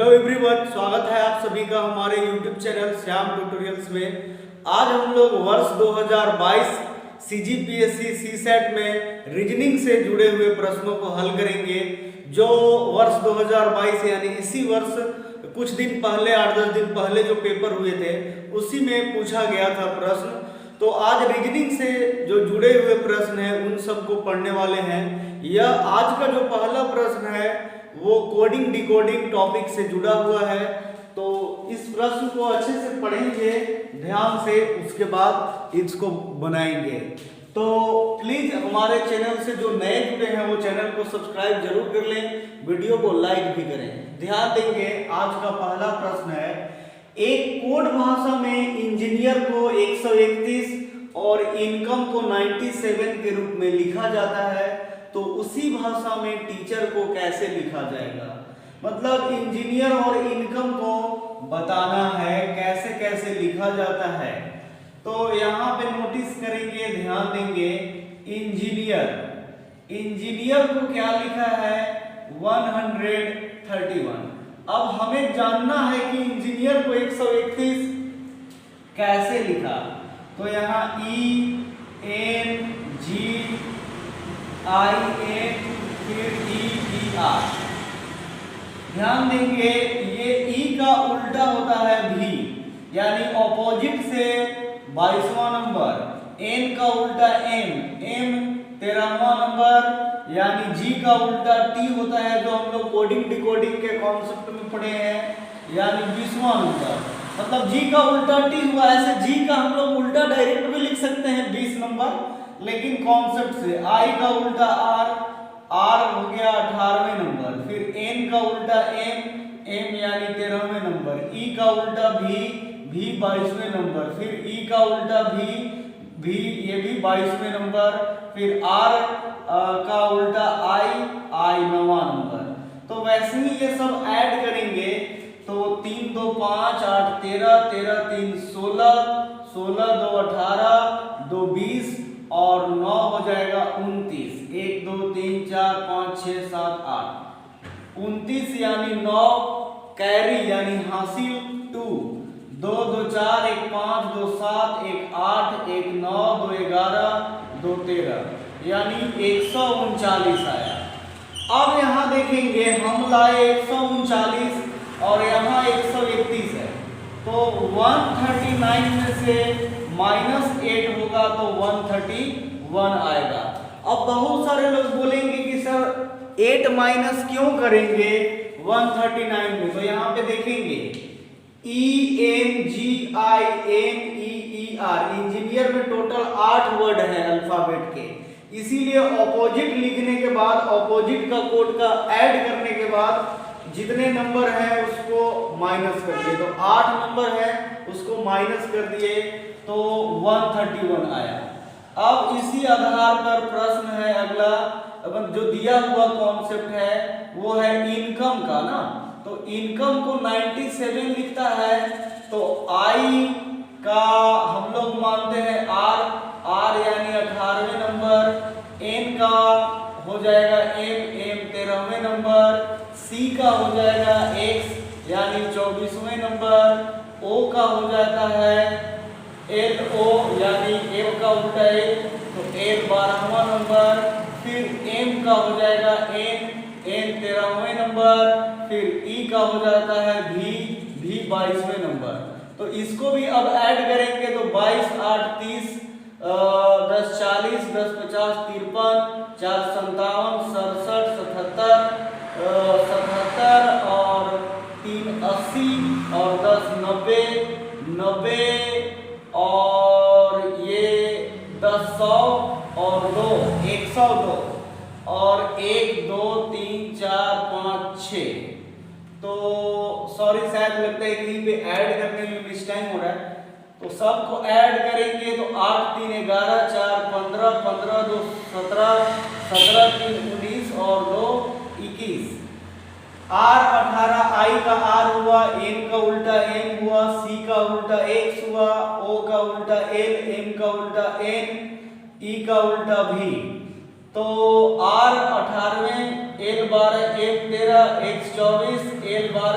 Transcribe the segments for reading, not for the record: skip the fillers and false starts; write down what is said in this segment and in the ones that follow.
Hello everyone, स्वागत है आप सभी का हमारे यूट्यूब चैनल श्याम ट्यूटोरियल्स में। आज हम लोग वर्ष 2022 सीजीपीएससी सीसेट में रीजनिंग से जुड़े हुए प्रश्नों को हल करेंगे। जो वर्ष 2022 यानी इसी वर्ष कुछ दिन पहले 8-10 दिन पहले जो पेपर हुए थे उसी में पूछा गया था प्रश्न। तो आज रीजनिंग से जो जुड़े हुए प्रश्न हैं उन सबको पढ़ने वाले हैं। यह आज का जो पहला प्रश्न है वो कोडिंग डिकोडिंग टॉपिक से जुड़ा हुआ है। तो इस प्रश्न को अच्छे से पढ़ेंगे ध्यान से, उसके बाद इसको बनाएंगे। तो प्लीज हमारे चैनल से जो नए जुड़े हैं वो चैनल को सब्सक्राइब जरूर कर लें, वीडियो को लाइक भी करें। ध्यान देंगे, आज का पहला प्रश्न है, एक कोड भाषा में इंजीनियर को 131 और इनकम को 97 के रूप में लिखा जाता है, तो उसी भाषा में टीचर को कैसे लिखा जाएगा। मतलब इंजीनियर और इनकम को बताना है कैसे कैसे लिखा जाता है। तो यहाँ पे नोटिस करेंगे, ध्यान देंगे, इंजीनियर को क्या लिखा है 131। अब हमें जानना है कि इंजीनियर को 131 कैसे लिखा। तो यहाँ ENGIN फिर EER। ध्यान देंगे, ये E का उल्टा होता है V, यानी ऑपोजिट से 22वां नंबर, N का उल्टा M 13वां नंबर, यानी G का उल्टा T होता है जो हम लोग कोडिंग डिकोडिंग के कॉन्सेप्ट में पढ़े हैं, यानी 20वां नंबर। मतलब G का उल्टा T हुआ। ऐसे G का हम लोग उल्टा डायरेक्ट भी लिख सकते हैं 20 नंबर, लेकिन कॉन्सेप्ट से I का उल्टा R हो गया 18वें नंबर, फिर N का उल्टा M यानी 13वें नंबर, E का उल्टा V 22वें नंबर, फिर E का उल्टा V ये भी 22वें नंबर, फिर R का उल्टा I 9वां नंबर। तो वैसे ही ये सब ऐड करेंगे तो 3 2 5 8 13 13 3 16 16 2 18 2 20 और 9 हो जाएगा 29। 1 2 3 4 5 6 7 8 29 यानी 9 कैरी यानी हासिल 2 2 2 4 1 5 2 7 1 8 1 9 2 11 2 13 यानी 139 आया। अब यहाँ देखेंगे, हम लाए 139 और यहाँ 131 है, तो 139 में से -8 होगा तो 131 आएगा। अब बहुत सारे लोग बोलेंगे कि सर 8 माइनस क्यों करेंगे 139 में। तो यहाँ पे देखेंगे ENGINEER, इंजीनियर में टोटल 8 वर्ड है अल्फाबेट के, इसीलिए ऑपोजिट लिखने के बाद ऑपोजिट का कोड का ऐड करने के बाद जितने नंबर हैं उसको माइनस कर दिए। तो 8 नंबर है उसको माइनस कर दिए तो 131 आया। अब इसी आधार पर प्रश्न है अगला, जो दिया हुआ कॉन्सेप्ट है वो है इनकम का ना। तो इनकम को 97 लिखता है, तो I का हम लोग मानते हैं R यानी 18वें नंबर, N का हो जाएगा M 13वें नंबर, C का हो जाएगा X यानी 24वें नंबर, O का हो जाता है LO यानी M का उल्टा L तो L 12वां नंबर, फिर M का हो जाएगा N 13वें नंबर, फिर E का हो जाता है V 22वें नंबर। तो इसको भी अब ऐड करेंगे तो 22 8 30 10 40 10 50 53 4 57 67 77 और 3 80 और 10 90 और ये 10 100 और 2 102 और 1 2 3 4 5 6। तो सॉरी, शायद लगता है कहीं पे ऐड करने में मिस्टेक हो रहा है। तो सबको ऐड करेंगे तो 8 3 11 4 15 15 2 17 17 3 19 और 2 21। R 18, I का R हुआ, N का उल्टा M हुआ, C का उल्टा X हुआ, O का उल्टा L, M का उल्टा N, E का उल्टा V। तो R 18वें L12 M13 X24 L12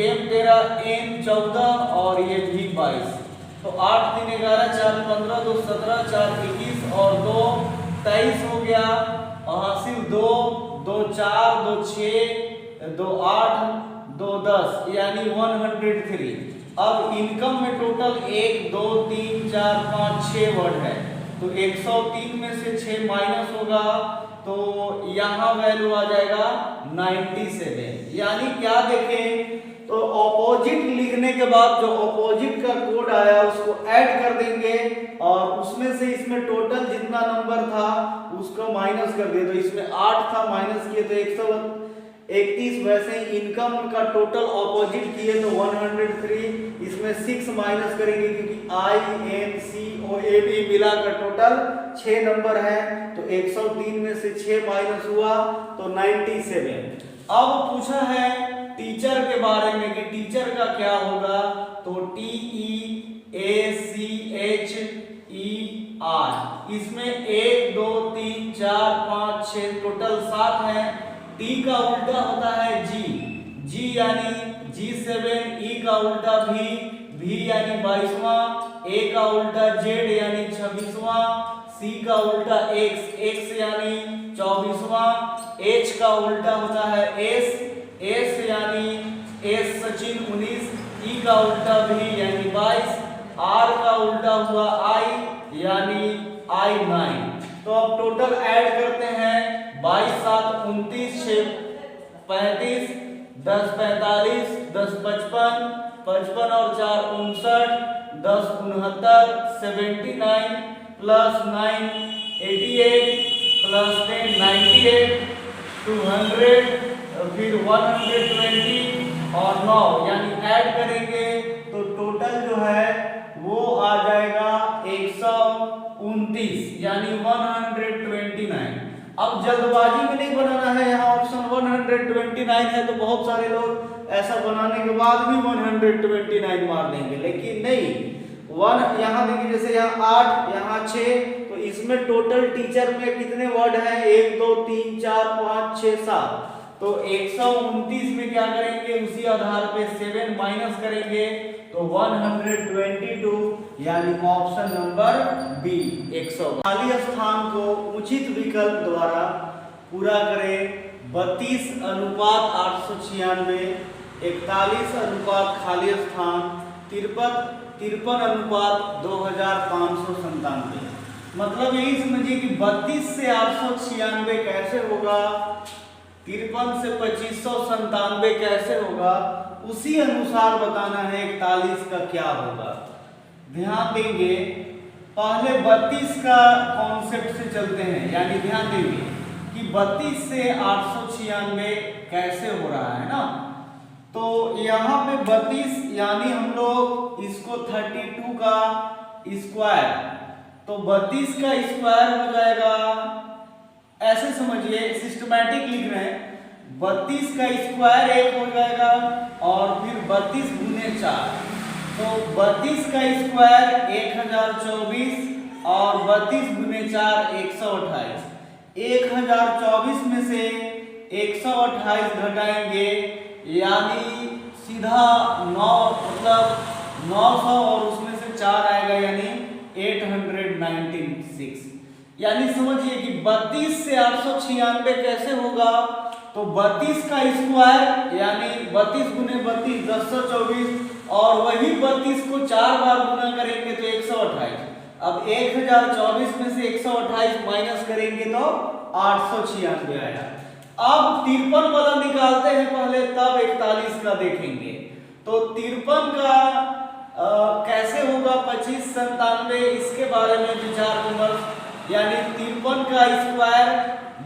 M13 N14 और ये भी 22। तो 8 3 11 4 15 2 17 4 21 और 2 23 हो गया। और हासिल 2 2 4 2 6 2 8 2 10 यानी 103। अब इनकम में टोटल 1 2 3 4 5 6 वर्ड है, तो 103 में से 6 माइनस होगा तो यहाँ वैल्यू आ जाएगा 97। यानी क्या देखें तो ऑपोजिट लिखने के बाद जो ऑपोजिट का कोड आया उसको ऐड कर देंगे और उसमें से इसमें टोटल जितना नंबर था उसको माइनस कर दिए। तो इसमें 8 था, माइनस किए तो 131। वैसे ही इनकम का टोटल ऑपोजिट किए तो 103। इसमें 6 माइनस करेंगे क्योंकि INCOAD मिलाकर टोटल 6 नंबर है, तो 103 में से 6 माइनस हुआ तो 97। अब पूछा है टीचर के बारे में कि टीचर का क्या होगा, तो TEACHER। इसमें 1 2 3 4 5 6 टोटल 7 है। T का उल्टा होता है G यानी G7, E का उल्टा V यानी 22वां, A का उल्टा Z यानी 26वां, C का उल्टा X यानी 24वां, H का उल्टा होता है S यानी S सचिन 19, E का उल्टा V यानी 22, R का उल्टा हुआ I यानी I9। तो अब टोटल ऐड करते हैं 22 7 29 6 35 10 45 10 55 55 और 4 59 10 69 79 प्लस 9 88 प्लस 10 98 200 फिर 120 और 9 यानी ऐड करेंगे तो टोटल जो है वो आ जाएगा 129 यानी 129। अब जल्दबाजी में नहीं बनाना है, यहाँ ऑप्शन 129 है तो बहुत सारे लोग ऐसा बनाने के बाद भी 129 मार देंगे, लेकिन नहीं। यहाँ देखिए जैसे यहाँ 8 यहाँ 6, तो इसमें टोटल टीचर में कितने वर्ड हैं 1 2 3 4 5 6 7, तो 129 में क्या करेंगे उसी आधार पे 7 माइनस करेंगे तो 122 यानी ऑप्शन नंबर बी 100। खाली स्थान को उचित विकल्प द्वारा पूरा करें। 32 अनुपात 896, 41 अनुपात खाली स्थान, 53 अनुपात 2597। मतलब यही समझिए कि 32 से 896 कैसे होगा, 53 से 2597 कैसे होगा, उसी अनुसार बताना है 41 का क्या होगा। ध्यान देंगे पहले 32 का कॉन्सेप्ट से चलते हैं, यानी ध्यान देंगे कि 32 से 896 कैसे हो रहा है ना। तो यहाँ पे 32 यानी हम लोग इसको 32 का स्क्वायर, तो 32 का स्क्वायर हो जाएगा, ऐसे समझिए सिस्टमैटिक लिख रहे हैं, 32 का स्क्वायर 1 हो जाएगा और फिर 32 गुने 4, तो 32 का स्क्वायर 1024 और 32 गुने 4 128। 1024 में से 128 घटाएंगे यानी सीधा 9 मतलब 900 और उसमें से 4 आएगा यानी 896। यानी समझिए कि 32 से 896 कैसे होगा, तो 32 का स्क्वायर यानी 32 गुने 32 1024 और वही 32 को 4 बार गुना करेंगे तो 128। अब 1024 में से 128 माइनस करेंगे तो 896 आया। अब 53 वाला निकालते हैं पहले, तब 41 का देखेंगे। तो 53 का कैसे होगा 25 97, इसके बारे में विचार विमर्श, यानी 53 का स्क्वायर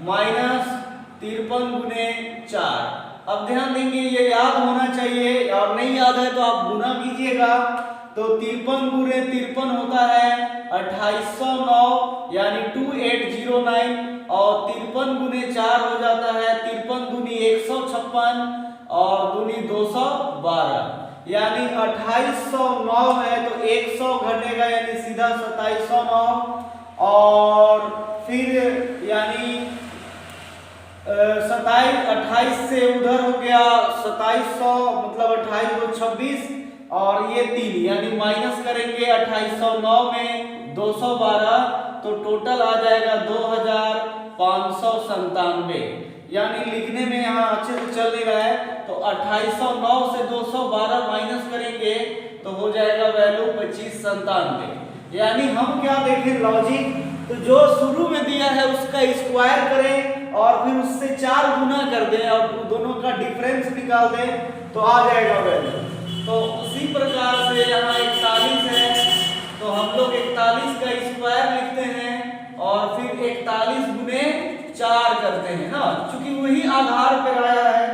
माइनस 53 गुने 4। अब ध्यान देंगे ये याद होना चाहिए और नहीं याद है तो आप गुना कीजिएगा। तो 53 गुने 53 होता है 2809 यानी 2809 और 53 गुने 4 हो जाता है 53 दूनी 156 और दूनी 212 यानी 2809 है तो 100 घटेगा यानी सीधा 2709 और फिर यानी 27 28 से उधर हो गया 2700, मतलब 28 को 26 और ये 3, यानी माइनस करेंगे 2809 में 212, तो टोटल आ जाएगा 2597। यानी लिखने में यहाँ अच्छे से चल नहीं रहा है, तो 2809 से 212 माइनस करेंगे तो हो जाएगा वैल्यू 2597। यानी हम क्या देखें लॉजिक, तो जो शुरू में दिया है उसका स्क्वायर करें और फिर उससे 4 गुना कर दें और दोनों का डिफरेंस निकाल दें तो आ जाएगा वैल्यू। तो उसी प्रकार से यहाँ 41 है, तो हम लोग 41 का स्क्वायर लिखते हैं और फिर 41 गुने 4 करते हैं ना, क्योंकि वही आधार पर आया है।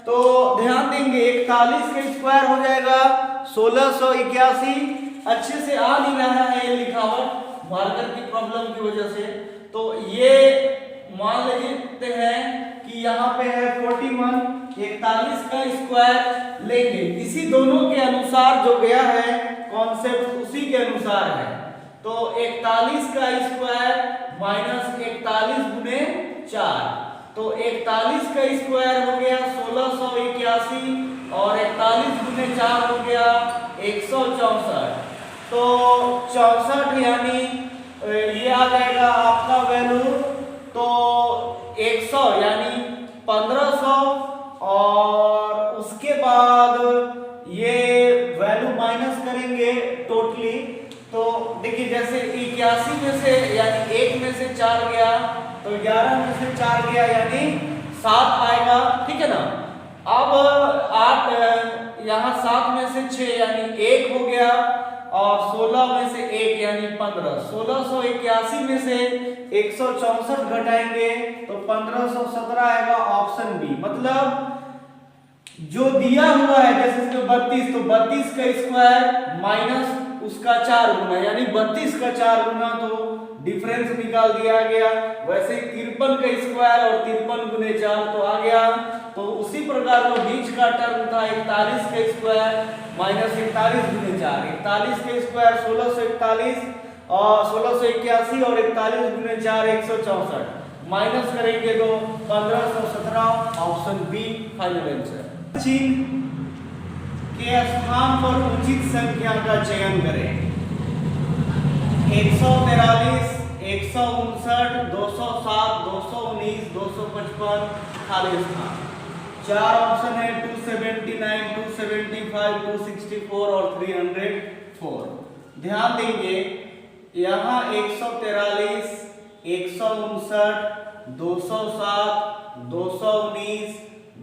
तो ध्यान देंगे 41 का स्क्वायर हो जाएगा 1681। अच्छे से आ नहीं रहा है ये लिखावट मार्कर की प्रॉब्लम की वजह से, तो ये मान लेते हैं कि यहाँ पे है 41, 41 का स्क्वायर लेंगे। इसी दोनों के अनुसार जो गया है कॉन्सेप्ट उसी के अनुसार है। तो 41 का स्क्वायर माइनस 41 गुने 4, तो 41 का स्क्वायर हो गया 1681 और 41 गुने 4 हो गया 164। तो 64 यानी ये आ जाएगा आपका वैल्यू, तो 100 यानी 1500 और उसके बाद ये वैल्यू माइनस करेंगे टोटली। तो देखिए जैसे 81 में से यानी 1 में से 4 गया तो 11 में से 4 गया यानी 7 आएगा, ठीक है ना। अब 8 यहाँ 7 में से 6 यानी 1 हो गया और 16 में से 1 यानी 15। 1681 में से 164 घटाएंगे तो 1517 आएगा, ऑप्शन बी। मतलब जो दिया हुआ है जैसे 32, तो 32 का स्क्वायर माइनस उसका 4 गुना यानी 32 का 4 गुना, तो डिफरेंस निकाल दिया गया। वैसे 53 का स्क्वायर और 53 गुने 4 तो आ गया। तो उसी प्रकार जो बीच का टर्म था 41 का स्क्वायर माइनस 41 गुने 4, 41 का स्क्वायर 1641 और 1681 और 41 गुने 4 164, माइनस करेंगे तो 1517, ऑप्शन बी फाइनल आंसर। चिन्ह के स्थान पर उचित संख्या का चयन करें। 143, 159, 207, 219, 255 खाली स्थान। 4 ऑप्शन है 279, 275, 264 और 304। ध्यान देंगे यहाँ 143, 159, 207, 219,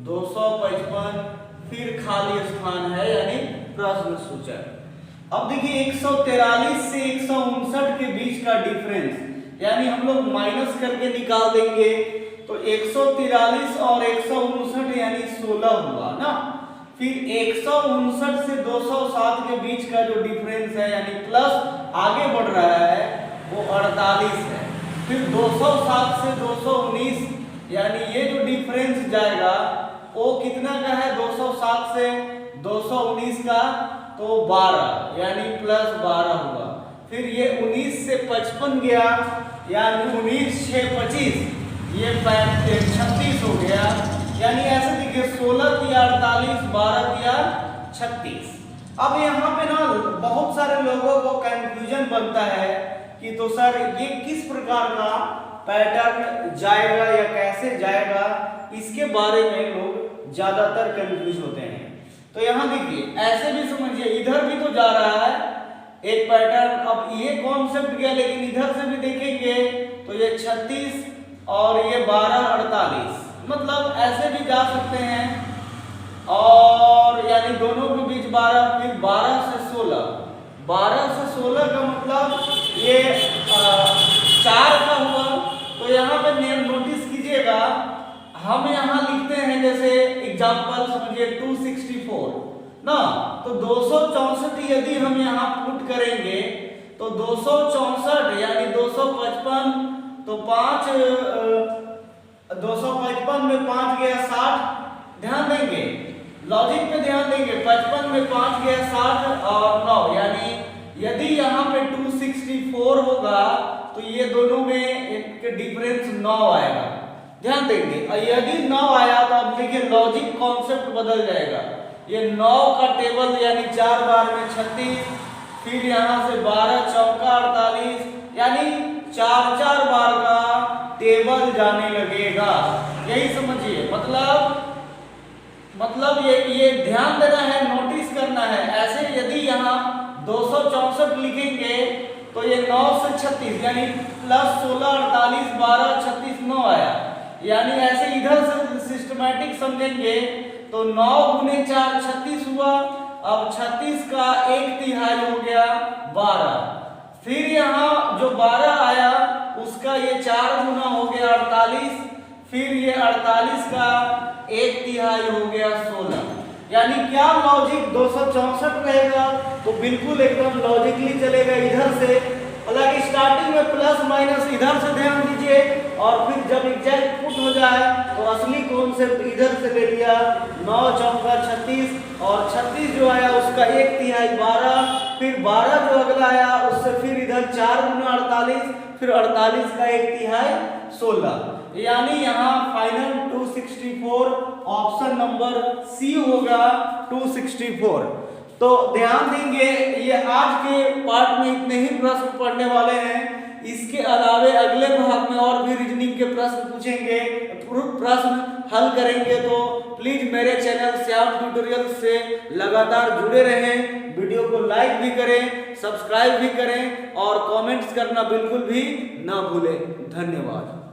255 फिर खाली स्थान है यानी प्रश्न सूचक। अब देखिए 143 से 159 के बीच का डिफरेंस यानी हम लोग माइनस करके निकाल देंगे, तो 143 और 159 यानी 16 हुआ ना। फिर 159 से 207 के बीच का जो डिफरेंस है यानी प्लस आगे बढ़ रहा है वो 48 है। फिर 207 से 219 यानी ये जो डिफरेंस जाएगा वो कितना का है, 207 से 219 का, तो 12 यानी प्लस 12 हुआ। फिर ये 19 से 55 गया यानी 19 6 25, ये 36 हो गया। यानी ऐसे देखिए 16 तिया 48, 12 तिया 36। अब यहाँ पे ना बहुत सारे लोगों को कंफ्यूजन बनता है कि तो सर ये किस प्रकार का पैटर्न जाएगा या कैसे जाएगा, इसके बारे में लोग ज्यादातर कंफ्यूज होते हैं। तो यहाँ देखिए ऐसे भी समझिए, इधर भी तो जा रहा है एक पैटर्न। अब ये कॉन्सेप्ट गया, लेकिन इधर से भी देखेंगे तो ये 36 और ये 12 48, मतलब ऐसे भी जा सकते हैं। और यानी दोनों के बीच 12, फिर 12 से 16, 12 से 16 का मतलब ये 4 का हुआ। तो यहाँ पे नोटिस कीजिएगा, हम यहाँ लिखते हैं जैसे एग्जांपल समझिए 264 ना, तो 264 यदि हम यहाँ पुट करेंगे तो 264 यानी 255, तो 5 255 में 5 गया 60। ध्यान देंगे लॉजिक पे, ध्यान देंगे 55 में 5 गया 60 और 9, यानी यदि यहाँ पे 264 होगा तो ये दोनों में एक डिफरेंस 9 आएगा। ध्यान देंगे। और यदि 9 आया तो अब देखिए लॉजिक कॉन्सेप्ट बदल जाएगा। ये 9 का टेबल यानी 4 बार में 36, फिर यहाँ से 12 चौका 48, यानी 4 बार का टेबल जाने लगेगा। यही समझिए, मतलब ये ध्यान देना है, नोटिस करना है। ऐसे यदि यहाँ 264 लिखेंगे तो ये 9 से 36 यानी प्लस 16 48 12 36 9 आया, यानी ऐसे इधर से सिस्टमैटिक समझेंगे तो 9 गुने 4 36 हुआ। अब 36 का 1/3 हो गया 12, फिर यहाँ जो 12 आया उसका ये 4 गुना हो गया 48, फिर ये 48 का 1/3 हो गया 16। यानी क्या लॉजिक 264 रहेगा तो बिल्कुल एकदम लॉजिकली चलेगा इधर से। हालांकि स्टार्टिंग में प्लस माइनस इधर से ध्यान दीजिए, और फिर जब एग्जैक्ट पुट हो जाए तो असली कॉन्सेप्ट इधर से ले लिया। 9 चौका 36, और 36 जो आया उसका 1/3 12, फिर 12 जो अगला आया उससे फिर इधर 4 गुना 48, फिर 48 का 1/3 16। यानी यहाँ फाइनल 264, ऑप्शन नंबर सी होगा 264। तो ध्यान देंगे, ये आज के पार्ट में इतने ही प्रश्न पढ़ने वाले हैं। इसके अलावे अगले भाग में और भी रीजनिंग के प्रश्न पूछेंगे, प्रश्न हल करेंगे। तो प्लीज मेरे चैनल श्याम ट्यूटोरियल से लगातार जुड़े रहें, वीडियो को लाइक भी करें, सब्सक्राइब भी करें और कमेंट्स करना बिल्कुल भी ना भूलें। धन्यवाद।